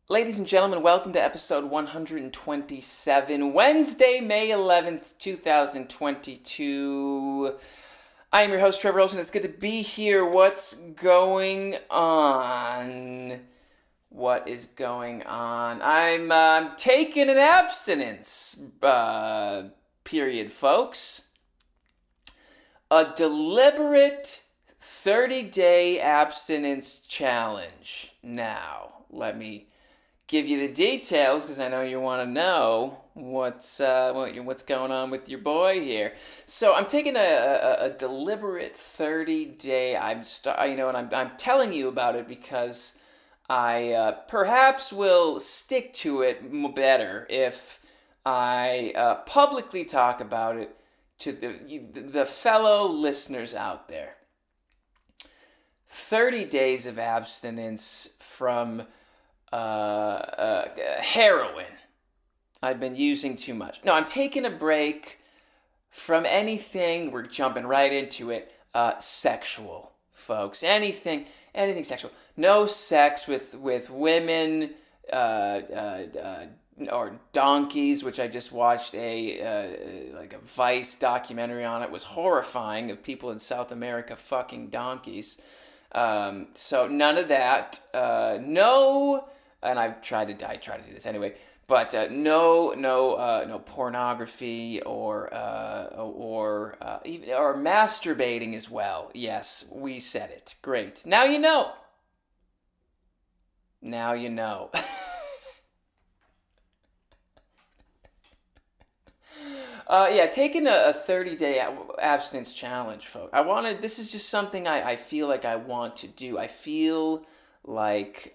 Ladies and gentlemen, welcome to episode 127, Wednesday, May 11th, 2022. I am your host, Trevor Ohlsen. It's good to be here. What's going on? What is going on? I'm taking an abstinence period, folks. A deliberate 30-day abstinence challenge. Now, let me give you the details because I know you want to know what's going on with your boy here. So I'm taking a deliberate 30-day. And I'm telling you about it because I perhaps will stick to it better if I publicly talk about it to the fellow listeners out there. 30 days of abstinence from heroin. I've been using too much. No, I'm taking a break from anything. We're jumping right into it. Sexual, folks. Anything sexual. No sex with women or donkeys, which I just watched a Vice documentary on. It was horrifying, of people in South America fucking donkeys. So none of that. No, and I try to do this anyway. But no pornography or masturbating as well. Yes, we said it. Great. Now you know. Now you know. Taking a 30-day abstinence challenge, folks. This is just something I feel like I want to do. I feel like,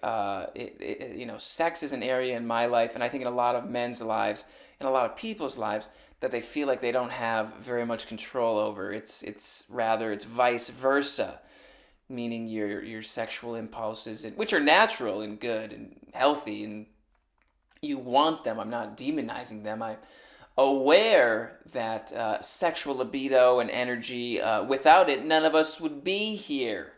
sex is an area in my life, and I think in a lot of men's lives, and a lot of people's lives, that they feel like they don't have very much control over. It's vice versa, meaning your sexual impulses, which are natural and good and healthy, and you want them. I'm not demonizing them. I'm aware that sexual libido and energy, without it, none of us would be here.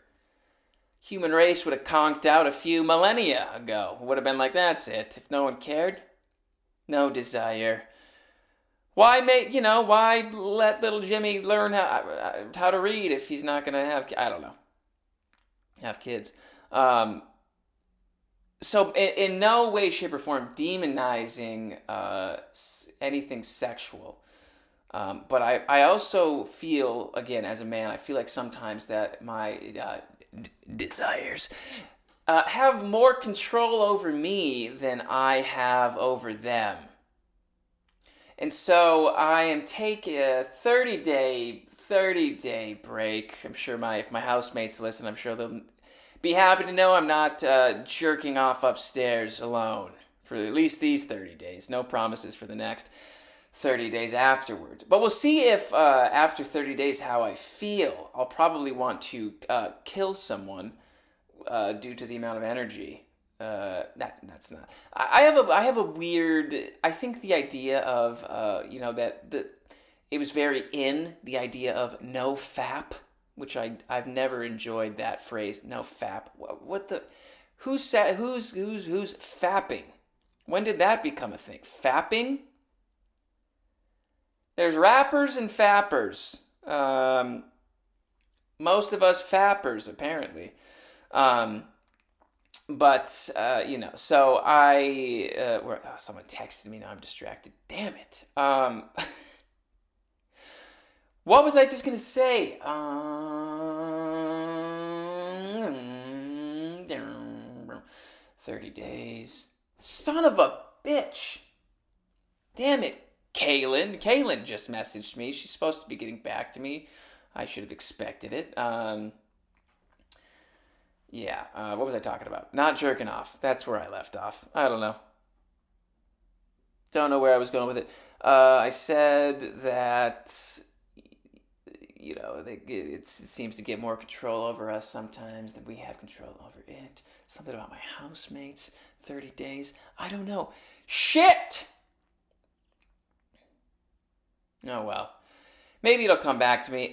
Human race would have conked out a few millennia ago. It would have been like, that's it. If no one cared, no desire. Why let little Jimmy learn how to read if he's not going to have kids? So in no way, shape, or form demonizing anything sexual. But I also feel, again, as a man, I feel like sometimes that my desires have more control over me than I have over them. And so I am taking a 30-day break. I'm sure if my housemates listen, I'm sure they'll be happy to know I'm not jerking off upstairs alone for at least these 30 days. No promises for the next 30 days afterwards. But we'll see if after 30 days how I feel. I'll probably want to kill someone due to the amount of energy. That's not. I have a weird. I think the idea of it was very in the idea of no fap, which I've never enjoyed that phrase. No fap. What the? Who's fapping? When did that become a thing? Fapping? There's rappers and fappers. Most of us fappers, apparently. So someone texted me, now I'm distracted. Damn it. What was I just going to say? 30 days. Son of a bitch. Damn it. Kaylin just messaged me. She's supposed to be getting back to me. I should have expected it. What was I talking about? Not jerking off. That's where I left off. I don't know. Don't know where I was going with it. I said that, it seems to get more control over us sometimes than we have control over it. Something about my housemates. 30 days. I don't know. Shit! Oh, well. Maybe it'll come back to me.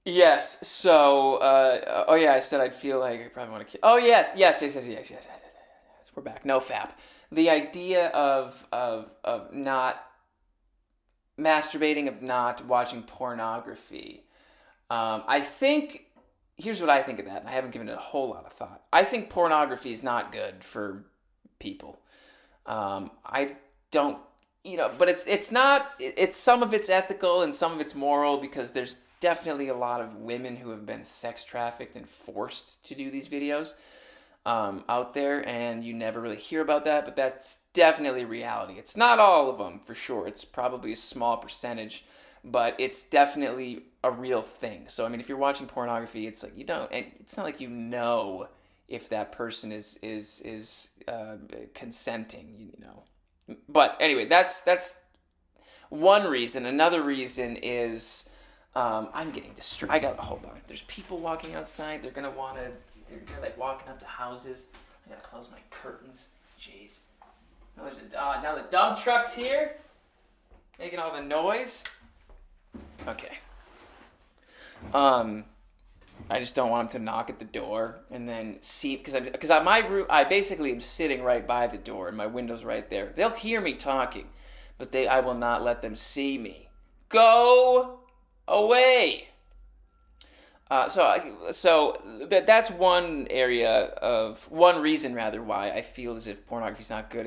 Yes, so, I said I'd feel like I probably want to kill. Oh, yes. we're back. No fap. The idea of not masturbating, of not watching pornography. I think here's what I think of that, and I haven't given it a whole lot of thought. I think pornography is not good for people. I don't, but it's not. It's some of it's ethical and some of it's moral because there's definitely a lot of women who have been sex trafficked and forced to do these videos out there, and you never really hear about that, but that's definitely reality. It's not all of them, for sure. It's probably a small percentage, but it's definitely a real thing. So, I mean, if you're watching pornography, it's like it's not like if that person is consenting, But anyway, that's one reason. Another reason is I'm getting distracted. I gotta hold on. There's people walking outside. They're like walking up to houses. I gotta close my curtains. Jeez. Now the dump truck's here, making all the noise. Okay. I just don't want him to knock at the door and then see, because I basically am sitting right by the door and my window's right there. They'll hear me talking, but I will not let them see me. Go away. So that's one reason why I feel as if pornography is not good.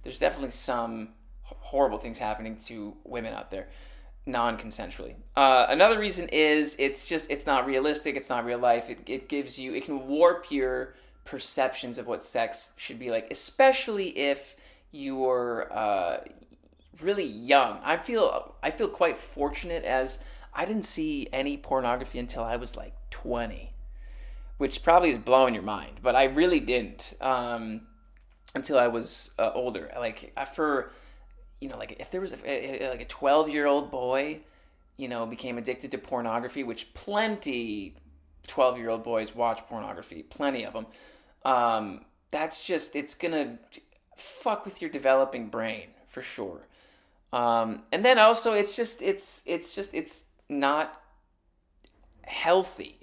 There's definitely some horrible things happening to women out there, non-consensually. Another reason is it's not realistic. It's not real life. It can warp your perceptions of what sex should be like, especially if you're really young. I feel quite fortunate as I didn't see any pornography until I was like 20, which probably is blowing your mind, but I really didn't until I was older. Like like if there was a 12-year-old boy, became addicted to pornography, which plenty 12-year-old boys watch pornography, plenty of them. It's gonna fuck with your developing brain for sure. And then also it's not healthy.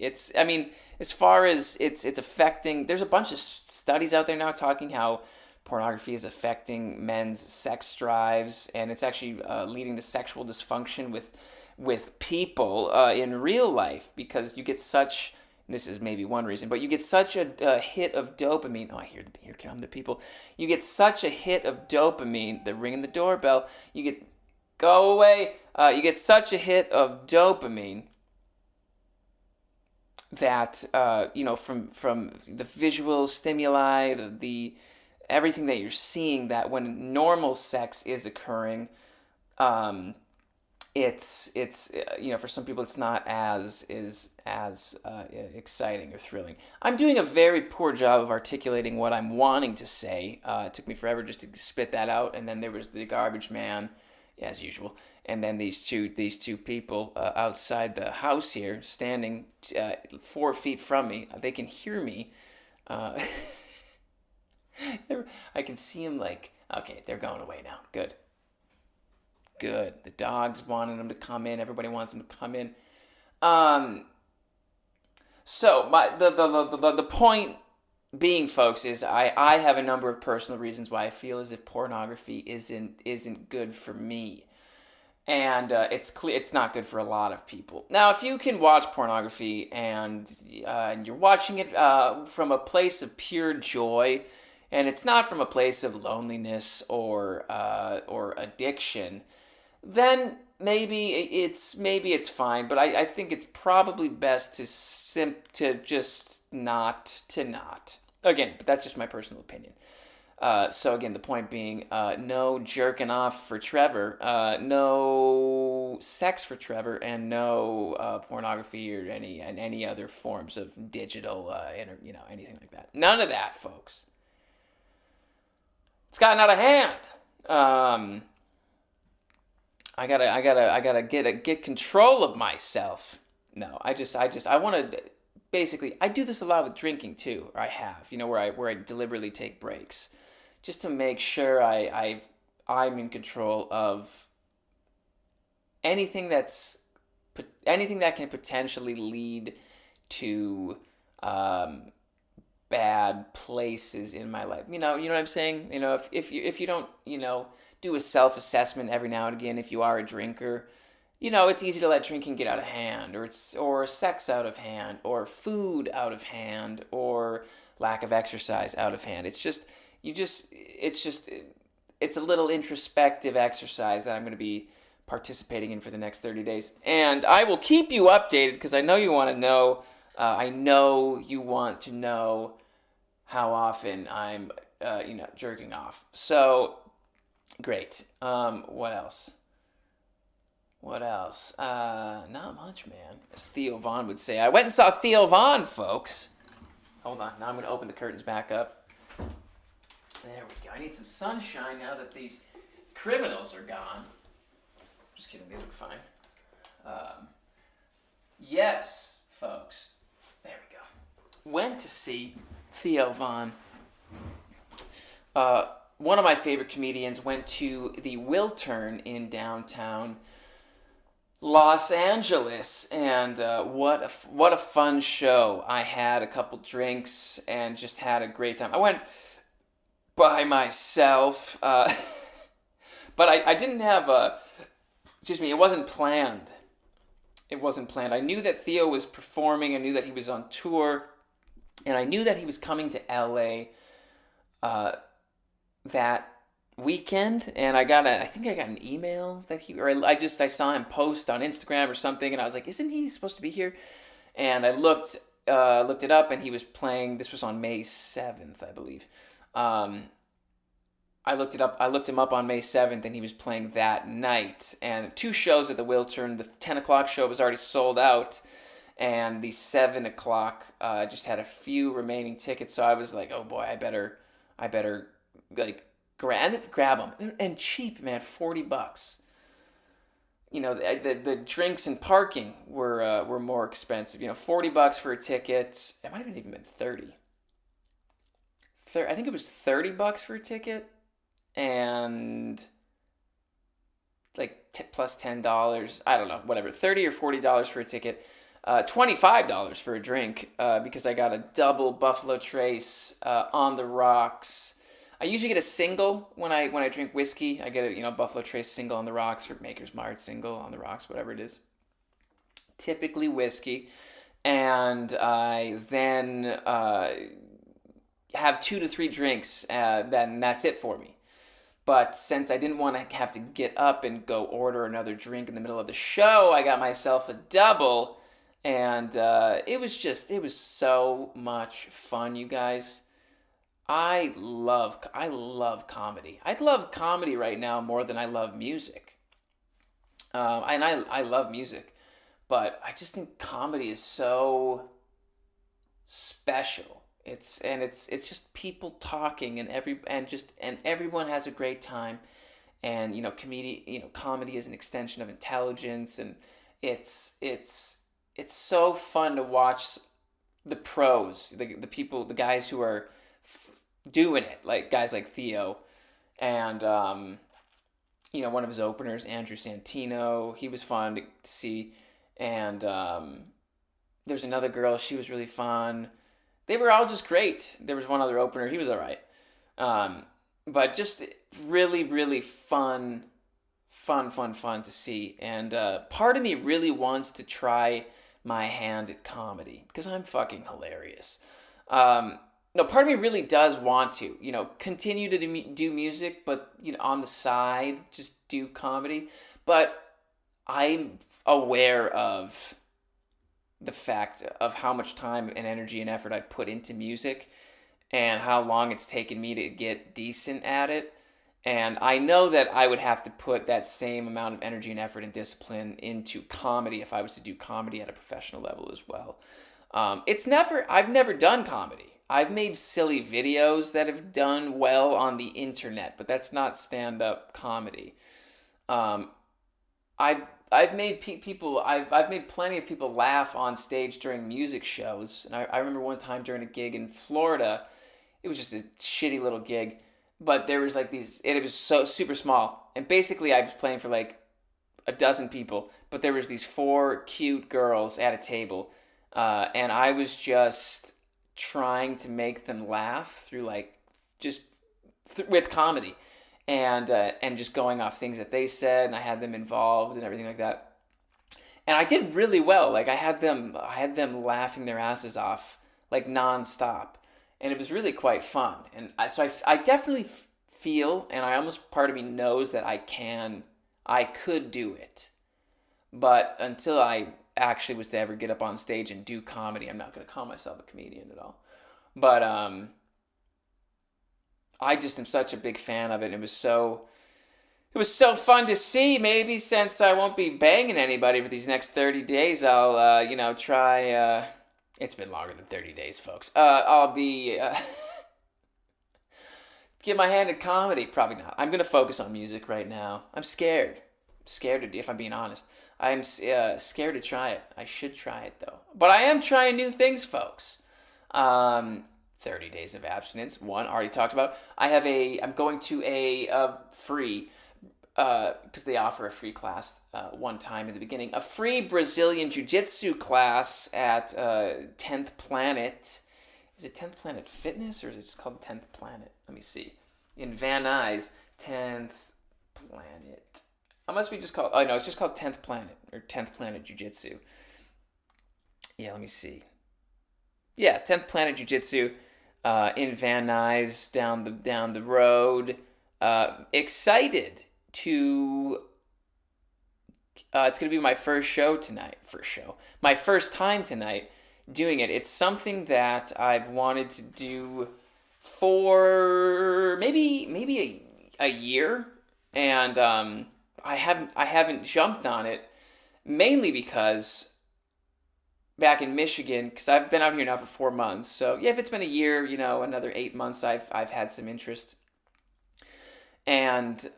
As far as it's affecting, there's a bunch of studies out there now talking how pornography is affecting men's sex drives, and it's actually leading to sexual dysfunction with people in real life, because you get such, this is maybe one reason, but you get such a hit of dopamine. Oh, here come the people. You get such a hit of dopamine. They're ringing the doorbell. Go away. You get such a hit of dopamine that from the visual stimuli, the everything that you're seeing, that when normal sex is occurring, it's for some people it's not as exciting or thrilling. I'm doing a very poor job of articulating what I'm wanting to say. It took me forever just to spit that out, and then there was the garbage man, as usual, and then these two people outside the house here, standing 4 feet from me. They can hear me. I can see them. Like, okay, they're going away now. Good. The dog's wanting them to come in. Everybody wants them to come in. So the point being, folks, is I have a number of personal reasons why I feel as if pornography isn't good for me, and it's not good for a lot of people. Now, if you can watch pornography and you're watching it from a place of pure joy, and it's not from a place of loneliness or addiction, then maybe it's fine. But I think it's probably best to just not. Again, but that's just my personal opinion. So again, the point being, no jerking off for Trevor, no sex for Trevor, and no pornography or any other forms of digital, anything like that. None of that, folks. It's gotten out of hand. I gotta get control of myself. No, I want to. Basically, I do this a lot with drinking too, or I have, where I deliberately take breaks, just to make sure I'm in control of anything that can potentially lead to bad places in my life. You know what I'm saying? If you don't, do a self-assessment every now and again if you are a drinker, it's easy to let drinking get out of hand, or sex out of hand, or food out of hand, or lack of exercise out of hand. It's a little introspective exercise that I'm going to be participating in for the next 30 days. And I will keep you updated because I know you want to know. I know you want to know how often I'm, jerking off. So, great. What else? Not much, man. As Theo Von would say. I went and saw Theo Von, folks. Hold on. Now I'm going to open the curtains back up. There we go. I need some sunshine now that these criminals are gone. Just kidding. They look fine. Yes, folks. There we go. Went to see Theo Von. One of my favorite comedians went to the Wiltern in downtown Los Angeles, and what a fun show. I had a couple drinks and just had a great time. I went by myself, but I didn't have it wasn't planned. I knew that Theo was performing. I knew that he was on tour, and I knew that he was coming to LA that weekend, and I think I got an email that I saw him post on Instagram or something, and I was like, isn't he supposed to be here? And I looked it up, and he was playing. This was on May 7th, I believe. I looked him up on May 7th, and he was playing that night. And 2 shows at the Wiltern. The 10 o'clock show was already sold out, and the 7 o'clock just had a few remaining tickets. So I was like, oh boy, I better like grab them. And cheap, man, $40. The drinks and parking were more expensive. $40 for a ticket. It might have even been 30. I think it was $30 for a ticket, and like plus $10. I don't know, whatever. $30 or $40 for a ticket. $25 for a drink because I got a double Buffalo Trace on the rocks. I usually get a single when I drink whiskey. I get a Buffalo Trace single on the rocks, or Maker's Mark single on the rocks, whatever it is. Typically whiskey, and I then have 2 to 3 drinks. Then that's it for me. But since I didn't want to have to get up and go order another drink in the middle of the show, I got myself a double, and it was so much fun, you guys. I love comedy. I love comedy right now more than I love music. And I love music, but I just think comedy is so special. It's just people talking, and everyone has a great time. And comedy is an extension of intelligence, and it's so fun to watch the pros, the people, the guys who are doing it, like guys like Theo, and one of his openers, Andrew Santino. He was fun to see, and there's another girl. She was really fun. They were all just great. There was one other opener. He was all right, but just really, really fun to see. And part of me really wants to try my hand at comedy because I'm fucking hilarious. No, part of me really does want to, continue to do music, but, on the side, just do comedy. But I'm aware of the fact of how much time and energy and effort I put into music and how long it's taken me to get decent at it. And I know that I would have to put that same amount of energy and effort and discipline into comedy if I was to do comedy at a professional level as well. I've never done comedy. I've made silly videos that have done well on the internet, but that's not stand-up comedy. I've made plenty of people laugh on stage during music shows. And I remember one time during a gig in Florida, it was just a shitty little gig, but there was like these, and it was so super small. And basically I was playing for like a dozen people, but there was these 4 cute girls at a table, and I was just trying to make them laugh through like just with comedy, and just going off things that they said, and I had them involved and everything like that. And I did really well. Like I had them laughing their asses off like nonstop, and it was really quite fun. And I definitely feel, and I almost part of me knows that I could do it, but until I actually was to ever get up on stage and do comedy, I'm not going to call myself a comedian at all. But I just am such a big fan of it. It was so fun to see. Maybe since I won't be banging anybody for these next 30 days, I'll try. It's been longer than 30 days, folks. I'll be get my hand at comedy. Probably not. I'm gonna focus on music right now. I'm scared. Scared to, if I'm being honest. I'm scared to try it. I should try it though. But I am trying new things, folks. 30 days of abstinence. One already talked about. I'm going to a free, because they offer a free class one time in the beginning, a free Brazilian Jui Jitsu class at 10th Planet. Is it 10th Planet Fitness, or is it just called 10th Planet? Let me see. In Van Nuys, 10th Planet. It must be just called, oh no, it's just called 10th Planet, or 10th Planet Jiu Jitsu. Yeah, let me see. Yeah, 10th Planet Jiu Jitsu in Van Nuys, down the road. Excited to it's going to be my first show tonight. My first time tonight doing it. It's something that I've wanted to do for maybe a year, and I haven't jumped on it, mainly because back in Michigan, because I've been out here now for 4 months. So yeah, if it's been a year, another 8 months, I've had some interest. And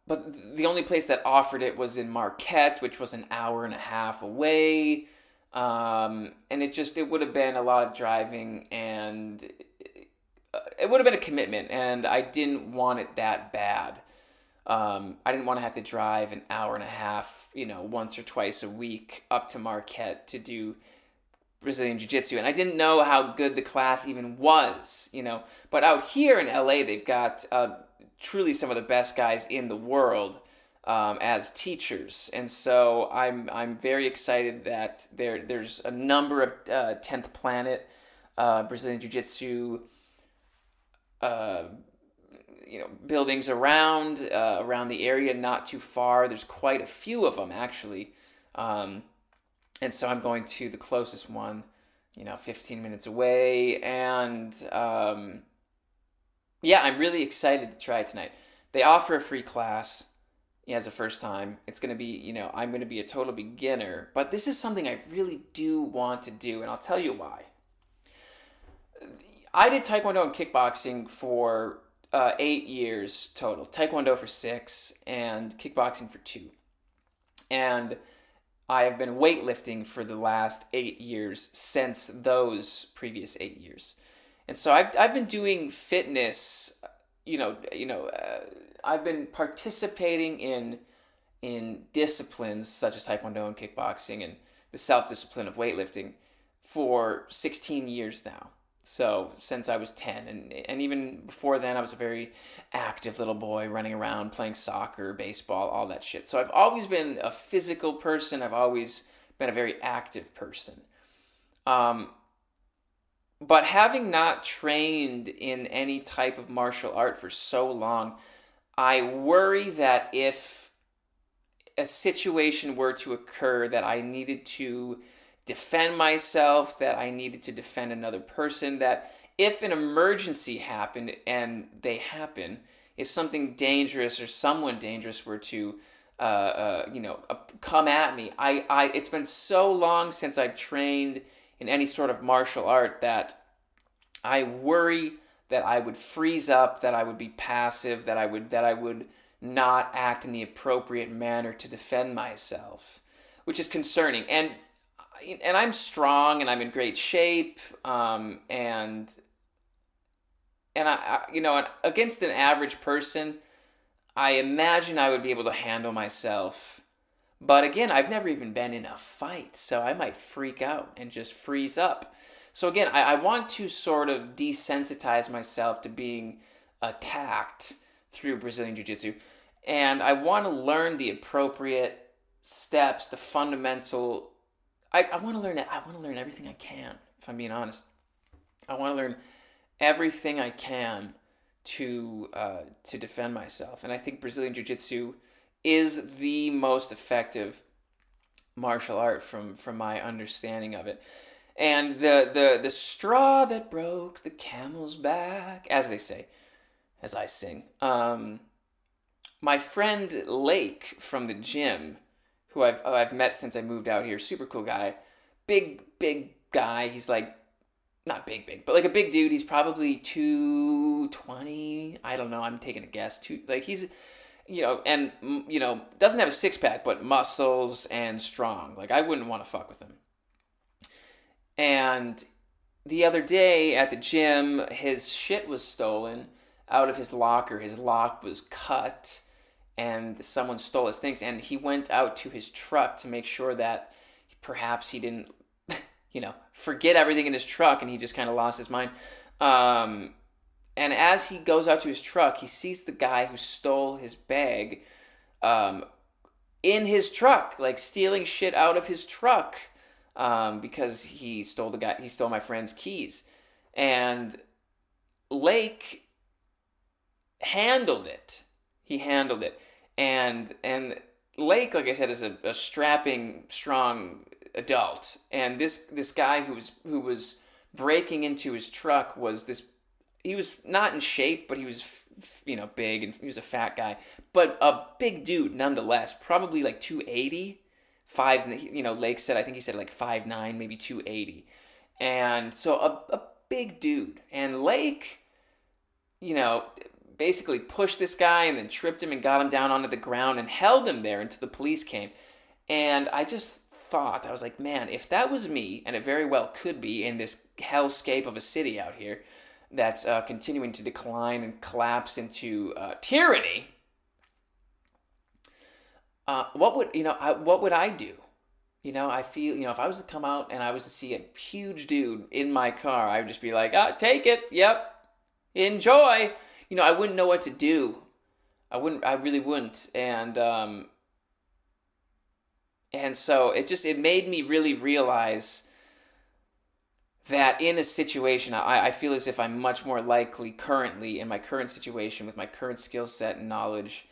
but the only place that offered it was in Marquette, which was an hour and a half away. And it would have been a lot of driving, and it would have been a commitment, and I didn't want it that bad. I didn't want to have to drive an hour and a half, once or twice a week up to Marquette to do Brazilian Jui Jitsu. And I didn't know how good the class even was, But out here in LA, they've got truly some of the best guys in the world as teachers. And so I'm very excited that there's a number of 10th Planet Brazilian Jui Jitsu buildings around the area, not too far. There's quite a few of them, actually. And so I'm going to the closest one, 15 minutes away. And yeah, I'm really excited to try it tonight. They offer a free class as a first time. It's going to be, I'm going to be a total beginner. But this is something I really do want to do, and I'll tell you why. I did Taekwondo and kickboxing for 8 years total. Taekwondo for 6 and kickboxing for 2. And I have been weightlifting for the last 8 years since those previous 8 years. And so I've been doing fitness, I've been participating in disciplines such as Taekwondo and kickboxing and the self-discipline of weightlifting for 16 years now. So since I was 10, and even before then, I was a very active little boy running around, playing soccer, baseball, all that shit. So I've always been a physical person. I've always been a very active person. But having not trained in any type of martial art for so long, I worry that if a situation were to occur that I needed to defend myself, that I needed to defend another person, that if an emergency happened, and they happen, if something dangerous or someone dangerous were to come at me, it's been so long since I've trained in any sort of martial art that I worry that I would freeze up, that I would be passive, that I would not act in the appropriate manner to defend myself, which is concerning. And I'm strong, and I'm in great shape, and I against an average person, I imagine I would be able to handle myself. But again, I've never even been in a fight, so I might freak out and just freeze up. So again, I want to sort of desensitize myself to being attacked through Brazilian Jiu Jitsu. And I want to learn the appropriate steps, the fundamental. I want to learn it. I want to learn everything I can, if I'm being honest. I want to learn everything I can to defend myself. And I think Brazilian Jiu Jitsu is the most effective martial art from my understanding of it. And the straw that broke the camel's back, as they say, as I sing. My friend Lake from the gym, who I've met since I moved out here, super cool guy, big guy. He's like not big, but like a big dude. He's probably 220. I don't know. I'm taking a guess. He's and doesn't have a six pack, but muscles and strong. Like I wouldn't want to fuck with him. And the other day at the gym, his shit was stolen out of his locker. His lock was cut, and someone stole his things. And he went out to his truck to make sure that perhaps he didn't, forget everything in his truck, and he just kind of lost his mind. And as he goes out to his truck, he sees the guy who stole his bag in his truck, like stealing shit out of his truck. Because he stole my friend's keys, and Lake handled it. He handled it, and Lake, like I said, is a strapping, strong adult, and this guy who was breaking into his truck he was not in shape, but he was big, and he was a fat guy, but a big dude nonetheless, probably like 280. Lake said, I think he said like 5'9", maybe 280. And so a big dude. And Lake, basically pushed this guy and then tripped him and got him down onto the ground and held him there until the police came. And I just thought, I was like, man, if that was me, and it very well could be in this hellscape of a city out here that's continuing to decline and collapse into tyranny, what would I do? I feel, if I was to come out and I was to see a huge dude in my car, I would just be like, take it. Yep. Enjoy. I wouldn't know what to do. I really wouldn't. And so it made me really realize that in a situation, I feel as if I'm much more likely currently in my current situation with my current skill set and knowledge,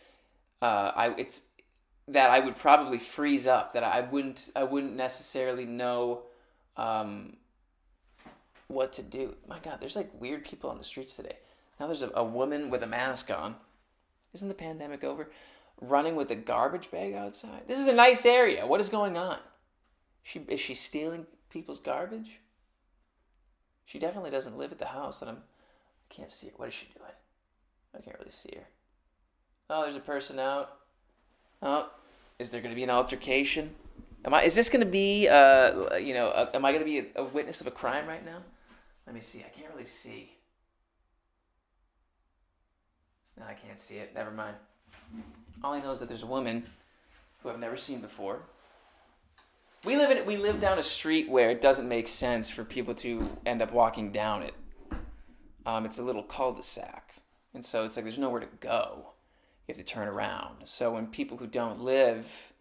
that I would probably freeze up, that I wouldn't necessarily know what to do. My God, there's like weird people on the streets today. Now there's a woman with a mask on. Isn't the pandemic over? Running with a garbage bag outside. This is a nice area. What is going on? Is she stealing people's garbage? She definitely doesn't live at the house I can't see her. What is she doing? I can't really see her. Oh, there's a person out. Oh, is there going to be an altercation? Is this going to be, am I going to be a witness of a crime right now? Let me see. I can't really see. No, I can't see it. Never mind. All I know is that there's a woman who I've never seen before. We live down a street where it doesn't make sense for people to end up walking down it. It's a little cul-de-sac, and so it's like there's nowhere to go. You have to turn around. So when people who don't live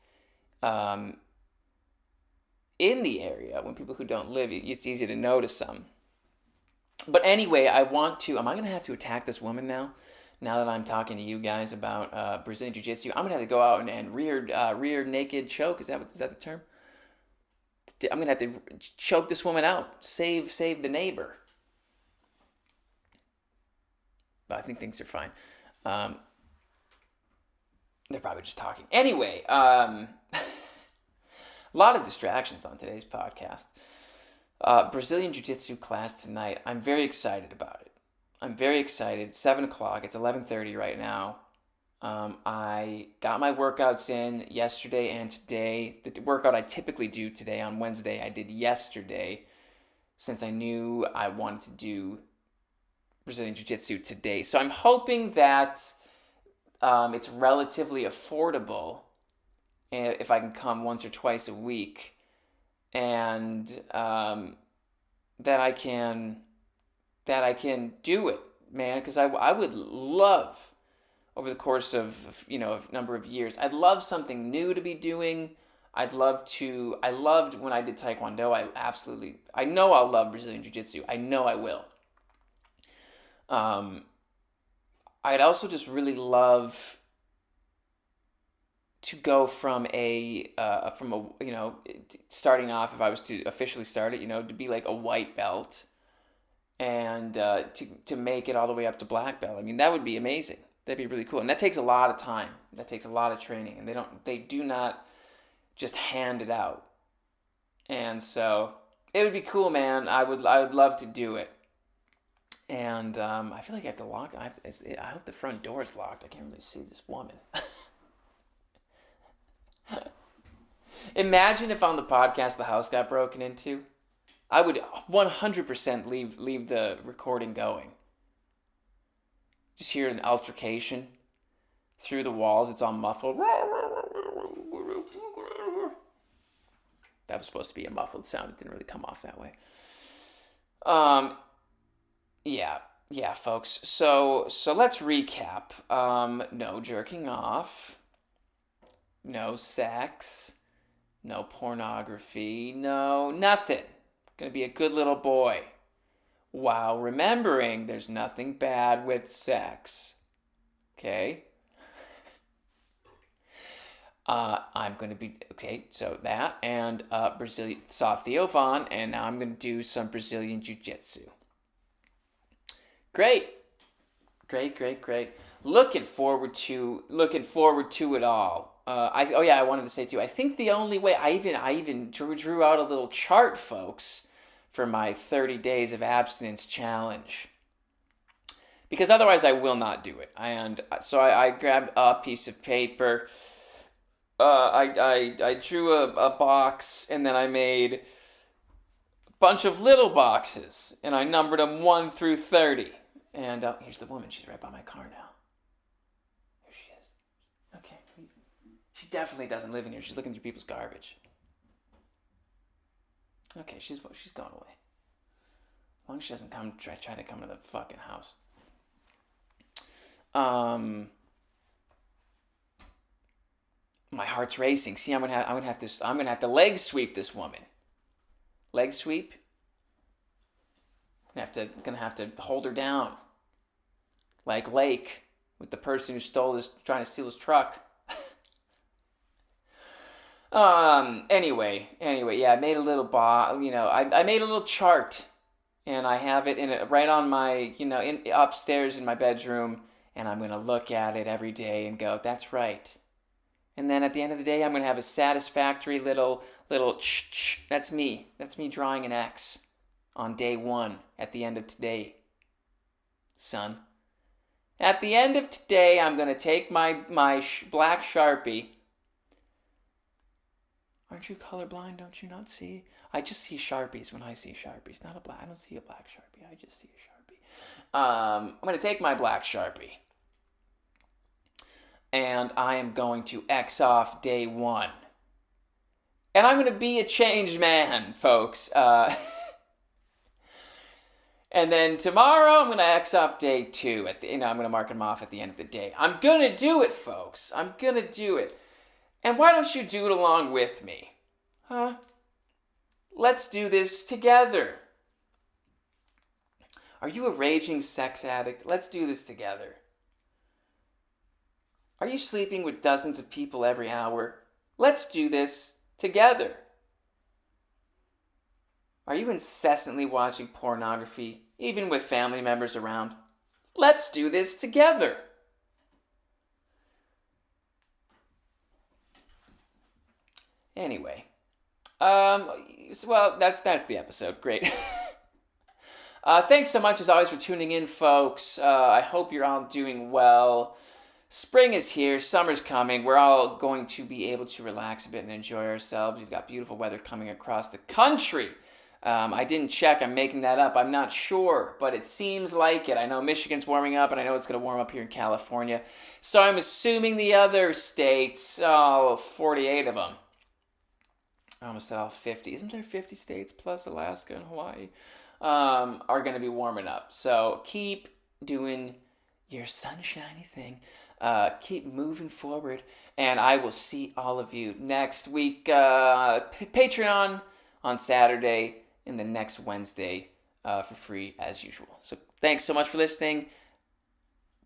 in the area, it's easy to notice them. But anyway, am I going to have to attack this woman now? Now that I'm talking to you guys about Brazilian Jui Jitsu, I'm going to have to go out and rear naked choke. Is that the term? I'm going to have to choke this woman out. Save the neighbor. But I think things are fine. They're probably just talking. Anyway, a lot of distractions on today's podcast. Brazilian Jiu Jitsu class tonight. I'm very excited about it. I'm very excited. It's 7 o'clock. It's 11:30 right now. I got my workouts in yesterday and today. The workout I typically do today on Wednesday, I did yesterday since I knew I wanted to do Brazilian Jiu Jitsu today. So I'm hoping that it's relatively affordable if I can come once or twice a week and that I can do it, man, because I would love over the course of a number of years, I'd love something new to be doing. I loved when I did Taekwondo. I know I'll love Brazilian Jui Jitsu. I know I will. I'd also just really love to go from starting off, if I was to officially start it, to be like a white belt, and to make it all the way up to black belt. I mean, that would be amazing. That'd be really cool, and that takes a lot of time. That takes a lot of training, and they do not just hand it out. And so it would be cool, man. I would love to do it. And I feel like I have to lock. I hope the front door is locked. I can't really see this woman. Imagine if on the podcast the house got broken into. I would 100% leave the recording going. Just hear an altercation through the walls. It's all muffled. That was supposed to be a muffled sound. It didn't really come off that way. Yeah, folks. So let's recap. No jerking off. No sex. No pornography. No nothing. Gonna be a good little boy. While remembering there's nothing bad with sex. Okay? I'm going to be, okay, so that, and saw Theo Von, and now I'm going to do some Brazilian Jui Jitsu. Great. Looking forward to it all. I wanted to say too, I think the only way, I even drew out a little chart, folks, for my 30 days of abstinence challenge. Because otherwise I will not do it. And so I grabbed a piece of paper. I drew a box, and then I made a bunch of little boxes, and I numbered them 1 through 30. And here's the woman. She's right by my car now. There she is. Okay. She definitely doesn't live in here. She's looking through people's garbage. Okay, she's gone away. As long as she doesn't try to come to the fucking house. My heart's racing. See, I'm gonna have to leg sweep this woman. Leg sweep. Gonna have to hold her down, like Lake with the person who trying to steal his truck. Anyway, yeah, I made a little I made a little chart, and I have it right on my, upstairs in my bedroom, and I'm gonna look at it every day and go, that's right. And then at the end of the day, I'm gonna have a satisfactory little that's me drawing an X on day 1 at the end of today, son. At the end of today, I'm gonna take my black Sharpie. Aren't you colorblind? Don't you not see? I just see Sharpies when I see Sharpies. I don't see a black Sharpie. I just see a Sharpie. I'm going to take my black Sharpie, and I am going to X off day 1. And I'm going to be a changed man, folks. And then tomorrow, I'm going to X off day 2. I'm going to mark them off at the end of the day. I'm going to do it, folks. I'm going to do it. And why don't you do it along with me? Huh? Let's do this together. Are you a raging sex addict? Let's do this together. Are you sleeping with dozens of people every hour? Let's do this together. Are you incessantly watching pornography, even with family members around? Let's do this together. Anyway, well, that's the episode. Great. Thanks so much, as always, for tuning in, folks. I hope you're all doing well. Spring is here. Summer's coming. We're all going to be able to relax a bit and enjoy ourselves. We've got beautiful weather coming across the country. I didn't check. I'm making that up. I'm not sure, but it seems like it. I know Michigan's warming up, and I know it's going to warm up here in California. So I'm assuming the other states, 48 of them. I almost said all 50. Isn't there 50 states plus Alaska and Hawaii? are going to be warming up. So keep doing your sunshiny thing. Keep moving forward, and I will see all of you next week. Patreon on Saturday and the next Wednesday for free as usual. So thanks so much for listening.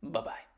Bye bye.